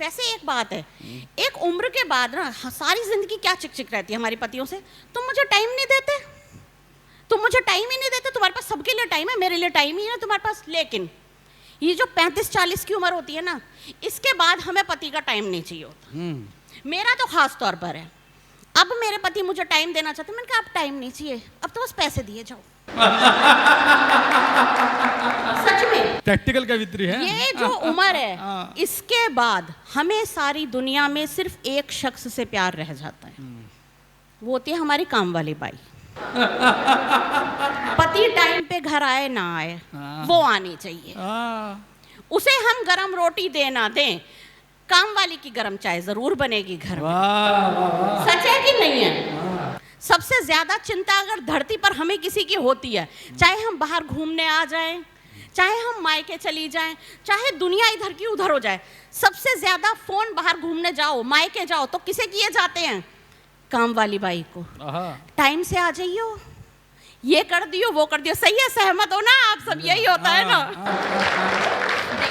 वैसे एक बात है, एक उम्र के बाद ना सारी जिंदगी क्या चिक रहती है हमारी पतियों से, तुम मुझे टाइम नहीं देते, तुम मुझे टाइम ही नहीं देते, तुम्हारे पास सबके लिए टाइम है, मेरे लिए टाइम ही है तुम्हारे पास। लेकिन ये जो 35-40 की उम्र होती है ना, इसके बाद हमें पति का टाइम नहीं चाहिए होता। मेरा तो खास तौर पर है, अब मेरे पति मुझे टाइम देना चाहते, मैंने कहा अब टाइम नहीं चाहिए, अब तो बस पैसे दिए जाओ। सच में प्रैक्टिकल कवित्री है। ये जो उम्र है, इसके बाद हमें सारी दुनिया में सिर्फ एक शख्स से प्यार रह जाता है, वो होती है हमारी काम वाली बाई। पति टाइम पे घर आए ना आए, वो आनी चाहिए। उसे हम गरम रोटी दे ना दें, काम वाली की गरम चाय जरूर बनेगी घर में। सच है कि नहीं है? सबसे ज्यादा चिंता अगर धरती पर हमें किसी की होती है, चाहे हम बाहर घूमने आ जाएं, चाहे हम मायके चली जाएं, चाहे दुनिया इधर की उधर हो जाए, सबसे ज्यादा फोन बाहर घूमने जाओ, मायके जाओ तो किसे किए जाते हैं? काम वाली बाई को। टाइम से आ जाइयो, ये कर दियो, वो कर दियो। सही है, सहमत हो ना आप सब? यही होता है ना?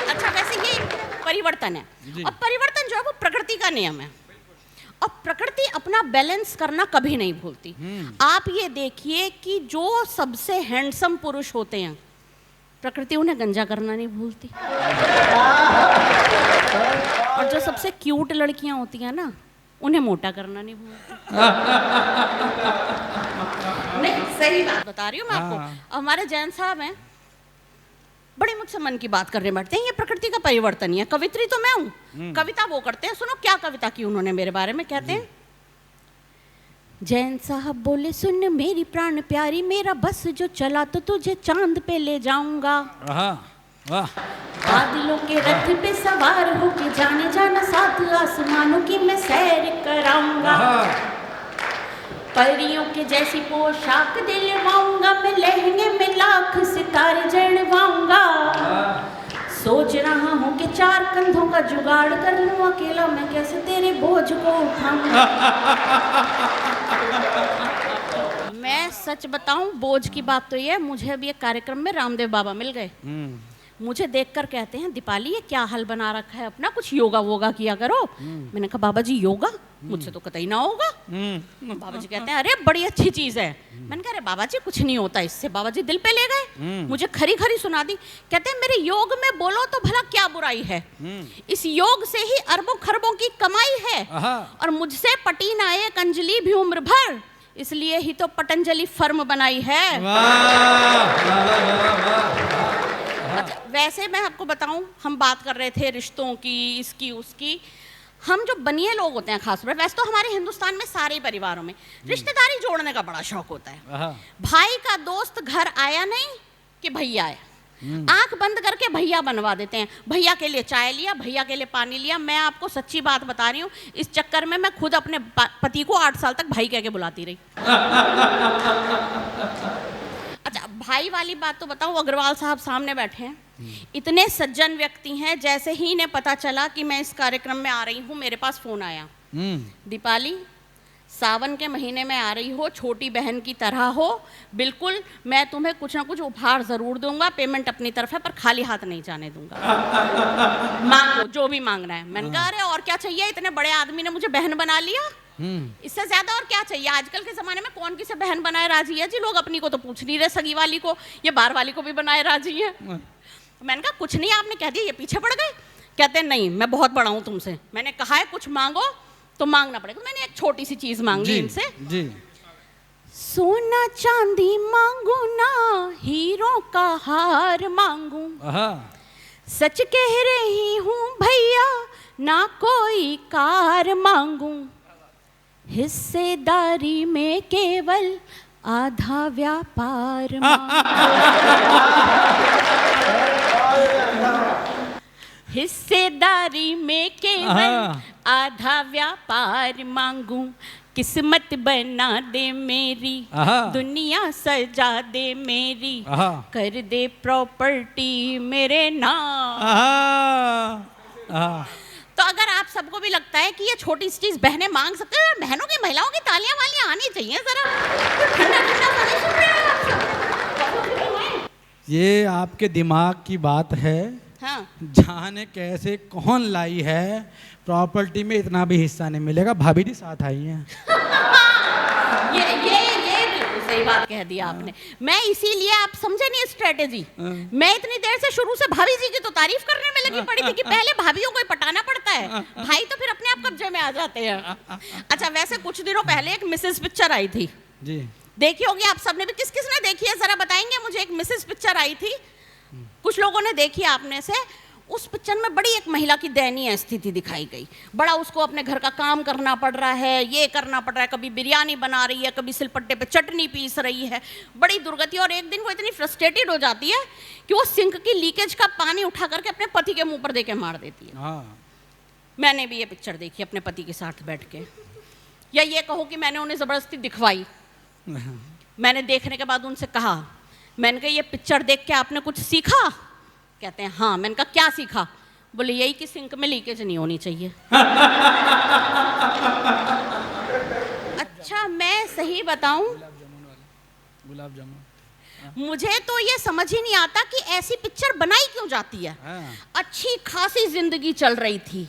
अच्छा, वैसे ये परिवर्तन है, और परिवर्तन जो है वो प्रकृति का नियम है, और प्रकृति अपना बैलेंस करना कभी नहीं भूलती। आप ये देखिए कि जो सबसे हैंडसम पुरुष होते हैं, प्रकृति उन्हें गंजा करना नहीं भूलती, और जो सबसे क्यूट लड़कियां होती हैं ना, उन्हें मोटा करना नहीं भूलती। नहीं, सही बात बता रही हूँ मैं आपको। हमारे जैन साहब हैं, बड़े मुझसे मन की बात करने बैठते हैं, ये प्रकृति का परिवर्तन ही है। कवित्री तो मैं हूँ, कविता वो करते हैं। सुनो क्या कविता की उन्होंने मेरे बारे में। कहते हैं, जैन साहब बोले, सुन मेरी प्राण प्यारी, मेरा बस जो चला तो तुझे चांद पे ले जाऊंगा। बादलों के रथ पे सवार होके जाने जाना, साथ आसमानों की मैं सैर कराऊंगा। परियों के जैसी पोशाक दिलवाऊंगा, मैं लहंगे में लाख सितारे जड़वाऊंगा। सोच रहा हूँ कि 4 कंधों का जुगाड़ कर लूं, अकेला मैं कैसे तेरे बोझ को उठाऊंगा। मैं सच बताऊं, बोझ की बात तो ये है, मुझे अभी एक कार्यक्रम में रामदेव बाबा मिल गए। मुझे देखकर कहते हैं, दीपाली ये क्या हाल बना रखा है अपना, कुछ योगा वोगा किया करो। मैंने कहा बाबा जी योगा मुझसे तो कतई ना होगा। बाबा जी कहते हैं, अरे बड़ी अच्छी चीज है। मैंने कहा अरे बाबा जी कुछ नहीं होता इससे। बाबा जी दिल पे ले गए, मुझे खरी खरी सुना दी। कहते हैं, मेरे योग में बोलो तो भला क्या बुराई है, इस योग से ही अरबों खरबों की कमाई है, और मुझसे पटी ना एक अंजलि भी उम्र भर, इसलिए ही तो पतंजलि फर्म बनाई है। अच्छा, वैसे मैं आपको बताऊं, हम बात कर रहे थे रिश्तों की, इसकी उसकी। हम जो बनिए लोग होते हैं खासतौर पर, वैसे तो हमारे हिंदुस्तान में सारे परिवारों में रिश्तेदारी जोड़ने का बड़ा शौक होता है। भाई का दोस्त घर आया नहीं कि भैया आया, आंख बंद करके भैया बनवा देते हैं। भैया के लिए चाय लिया, भैया के लिए पानी लिया। मैं आपको सच्ची बात बता रही हूँ, इस चक्कर में मैं खुद अपने पति को 8 साल तक भाई कह के बुलाती रही। अच्छा, भाई वाली बात तो बताऊं, अग्रवाल साहब सामने बैठे हैं, इतने सज्जन व्यक्ति हैं। जैसे ही इन्हें पता चला कि मैं इस कार्यक्रम में आ रही हूँ, मेरे पास फोन आया, दीपाली सावन के महीने में आ रही हो, छोटी बहन की तरह हो, बिल्कुल मैं तुम्हें कुछ ना कुछ उपहार जरूर दूंगा, पेमेंट अपनी तरफ है, पर खाली हाथ नहीं जाने दूंगा, मांगो जो भी मांगना है। मैंने कहा अरे और क्या चाहिए, इतने बड़े आदमी ने मुझे बहन बना लिया, इससे ज्यादा और क्या चाहिए। आजकल के जमाने में कौन किसे बहन बनाए राजी है जी, लोग अपनी को तो पूछ नहीं रहे, सगी वाली को, ये बाहर वाली को भी बनाए राजी है। मैंने कहा कुछ नहीं, आपने कह दिया ये पीछे पड़ गए। कहते नहीं मैं बहुत बड़ा हूं तुमसे, मैंने कहा है कुछ मांगो तो मांगना पड़ेगा। मैंने एक छोटी सी चीज मांगी इनसे, सोना चांदी मांगू ना, हीरो का हार मांगू, सच कह रही हूँ भैया ना कोई कार मांगू, हिस्सेदारी में केवल आधा व्यापार हिस्सेदारी में केवल आधा व्यापार मांगू, किस्मत बना दे मेरी, दुनिया सजा दे मेरी, कर दे प्रॉपर्टी मेरे नाम। तो अगर आप सबको भी लगता है कि ये छोटी सी चीज बहनें मांग सकते हैं, बहनों की महिलाओं की तालियां वालियां आनी चाहिए जरा। ठंडा ठंडा पानी सुन रहे हैं आप सब? ये आपके दिमाग की बात है, हाँ। जाने कैसे कौन लाई है, प्रॉपर्टी में इतना भी हिस्सा नहीं मिलेगा। भाभी जी साथ आई हैं। ये बिल्कुल सही बात कह दी आपने। मैं इसीलिए, आप समझे नहीं स्ट्रेटेजी, मैं इतनी देर से शुरू से भाभी जी की तो तारीफ करने में लगी पड़ी थी कि पहले भाभीियों को ही पटाना पड़ता है, भाई तो फिर अपने आप कब्जे में आ जाते हैं। अच्छा, वैसे कुछ दिनों पहले एक मिसेस पिक्चर आई थी जी, देखी होगी आप सबने भी। किस किस ने देखी है जरा बताएंगे मुझे? एक मिसेस पिक्चर आई थी, कुछ लोगों ने देखी आपने से। उस पिक्चर में बड़ी एक महिला की दयनीय स्थिति दिखाई गई। बड़ा उसको अपने घर का काम करना पड़ रहा है, ये करना पड़ रहा है, कभी बिरयानी बना रही है, कभी सिलपट्टे पे चटनी पीस रही है, बड़ी दुर्गति। और एक दिन वो इतनी फ्रस्ट्रेटेड हो जाती है कि वो सिंक की लीकेज का पानी उठा करके अपने पति के मुंह पर देके मार देती है। हाँ। मैंने भी ये पिक्चर देखी अपने पति के साथ बैठ के, या ये कहो कि मैंने उन्हें जबरदस्ती दिखवाई। मैंने देखने के बाद उनसे कहा, मैंने कहा ये पिक्चर देख के आपने कुछ सीखा? कहते हैं हाँ। मैंने कहा क्या सीखा? बोले यही कि सिंक में लीकेज नहीं होनी चाहिए। अच्छा, मैं सही बताऊं, गुलाब जामुन मुझे तो ये समझ ही नहीं आता कि ऐसी पिक्चर बनाई क्यों जाती है। अच्छी खासी जिंदगी चल रही थी,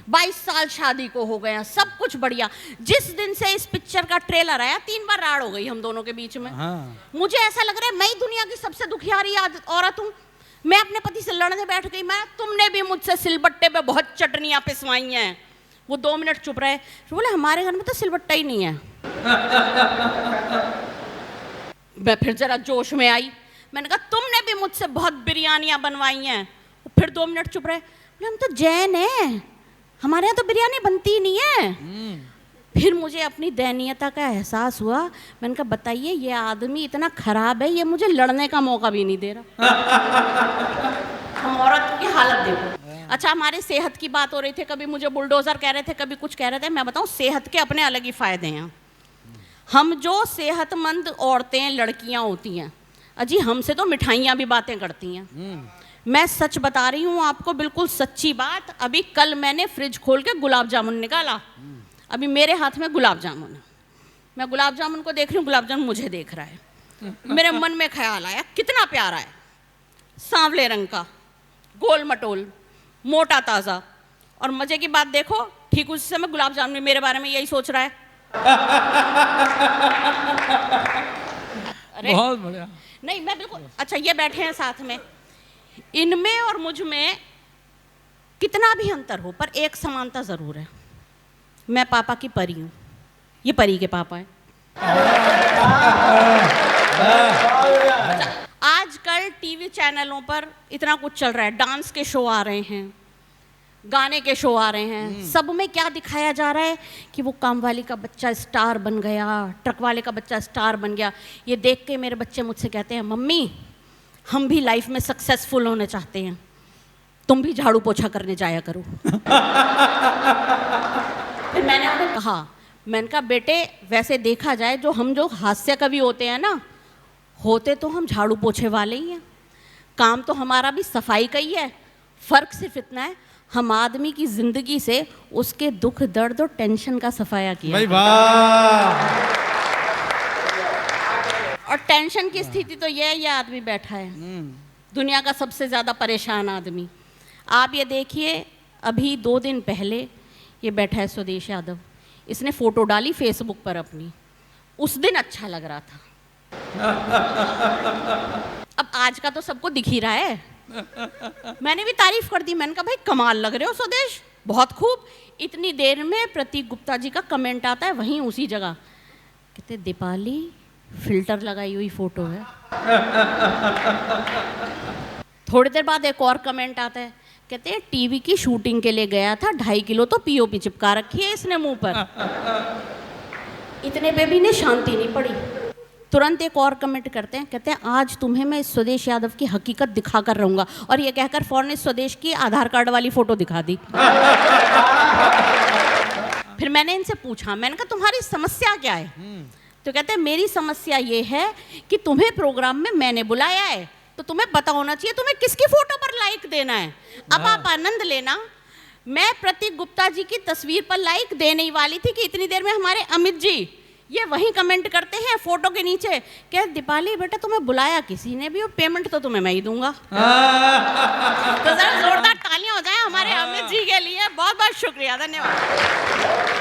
22 साल शादी को हो गया, सब कुछ बढ़िया। जिस दिन से इस पिक्चर का ट्रेलर आया 3 बार राड़ हो गई हम दोनों के बीच में। मुझे ऐसा लग रहा है मैं ही दुनिया की सबसे दुखियारी औरत हूँ। मैं अपने पति से लड़ने बैठ गई। मैं, तुमने भी मुझसे सिलबट्टे पे बहुत चटनियां पिसवाई हैं। वो 2 मिनट चुप रहे, बोले हमारे घर में तो सिलबट्टा ही नहीं है। मैं फिर जरा जोश में आई, मैंने कहा तुमने भी मुझसे बहुत बिरयानियां बनवाई हैं। फिर 2 मिनट चुप रहे, बोले हम तो जैन हैं, हमारे यहाँ तो बिरयानी बनती ही नहीं है। फिर मुझे अपनी दयनीयता का एहसास हुआ। मैंने कहा बताइए ये आदमी इतना खराब है, ये मुझे लड़ने का मौका भी नहीं दे रहा। हम औरत की हालत देखो। अच्छा, हमारे सेहत की बात हो रही थी, कभी मुझे बुलडोजर कह रहे थे, कभी कुछ कह रहे थे। मैं बताऊं, सेहत के अपने अलग ही फायदे हैं। हम जो सेहतमंद औरतें लड़कियां होती हैं, अजी हमसे तो मिठाइयाँ भी बातें करती हैं। मैं सच बता रही हूँ आपको, बिल्कुल सच्ची बात। अभी कल मैंने फ्रिज खोल के गुलाब जामुन निकाला, अभी मेरे हाथ में गुलाब जामुन है। मैं गुलाब जामुन को देख रही हूँ, गुलाब जामुन मुझे देख रहा है। मेरे मन में ख्याल आया कितना प्यारा है, सांवले रंग का, गोल मटोल, मोटा ताज़ा। और मजे की बात देखो, ठीक उस समय गुलाब जामुन मेरे बारे में यही सोच रहा है। अरे बहुत बढ़िया। नहीं, मैं बिल्कुल। अच्छा, ये बैठे हैं साथ में, इनमें और मुझ में कितना भी अंतर हो पर एक समानता जरूर है। मैं पापा की परी हूँ, ये परी के पापा हैं। अच्छा, आजकल टीवी चैनलों पर इतना कुछ चल रहा है, डांस के शो आ रहे हैं, गाने के शो आ रहे हैं। सब में क्या दिखाया जा रहा है कि वो काम वाली का बच्चा स्टार बन गया, ट्रक वाले का बच्चा स्टार बन गया। ये देख के मेरे बच्चे मुझसे कहते हैं मम्मी हम भी लाइफ में सक्सेसफुल होने चाहते हैं, तुम भी झाड़ू पोछा करने जाया करो। फिर मैंने उन्हें कहा, मैंने कहा बेटे वैसे देखा जाए जो हास्य कवि होते हैं ना, होते तो हम झाड़ू पोछे वाले ही हैं, काम तो हमारा भी सफाई का ही है। फ़र्क सिर्फ इतना है हम आदमी की ज़िंदगी से उसके दुख दर्द और टेंशन का सफाया किया। भाई वाह। और टेंशन की स्थिति तो ये आदमी बैठा है, दुनिया का सबसे ज़्यादा परेशान आदमी। आप ये देखिए, अभी 2 दिन पहले ये बैठा है स्वदेश यादव, इसने फ़ोटो डाली फेसबुक पर अपनी, उस दिन अच्छा लग रहा था। अब आज का तो सबको दिख ही रहा है। मैंने भी तारीफ कर दी, मैंने कहा भाई कमाल लग रहे हो स्वदेश, बहुत खूब। इतनी देर में प्रतीक गुप्ता जी का कमेंट आता है वहीं उसी जगह, कहते दीपाली फिल्टर लगाई हुई फोटो है। थोड़ी देर बाद एक और कमेंट आता है, कहते हैं टीवी की शूटिंग के लिए गया था, 2.5 किलो तो पीओपी चिपका रखी है इसने मुंह पर। इतने पे भी नहीं शांति नहीं पड़ी, तुरंत एक और कमेंट करते हैं, कहते हैं आज तुम्हें मैं इस स्वदेश यादव की हकीकत दिखा कर रहूंगा। और ये कहकर फौरन इस स्वदेश की आधार कार्ड वाली फोटो दिखा दी। फिर मैंने इनसे पूछा, मैंने कहा तुम्हारी समस्या क्या है? तो कहते हैं मेरी समस्या ये है कि तुम्हें प्रोग्राम में मैंने बुलाया है तो तुम्हें पता होना चाहिए तुम्हें किसकी फोटो पर लाइक देना है। अब आप आनंद लेना, मैं प्रतीक गुप्ता जी की तस्वीर पर लाइक देने ही वाली थी कि इतनी देर में हमारे अमित जी ये वही कमेंट करते हैं फोटो के नीचे कि दीपाली बेटा तुम्हें बुलाया किसी ने भी और पेमेंट तो तुम्हें मैं ही दूंगा। तो जरा जोरदार तालियां हो जाए हमारे अमित जी के लिए। बहुत बहुत शुक्रिया, धन्यवाद।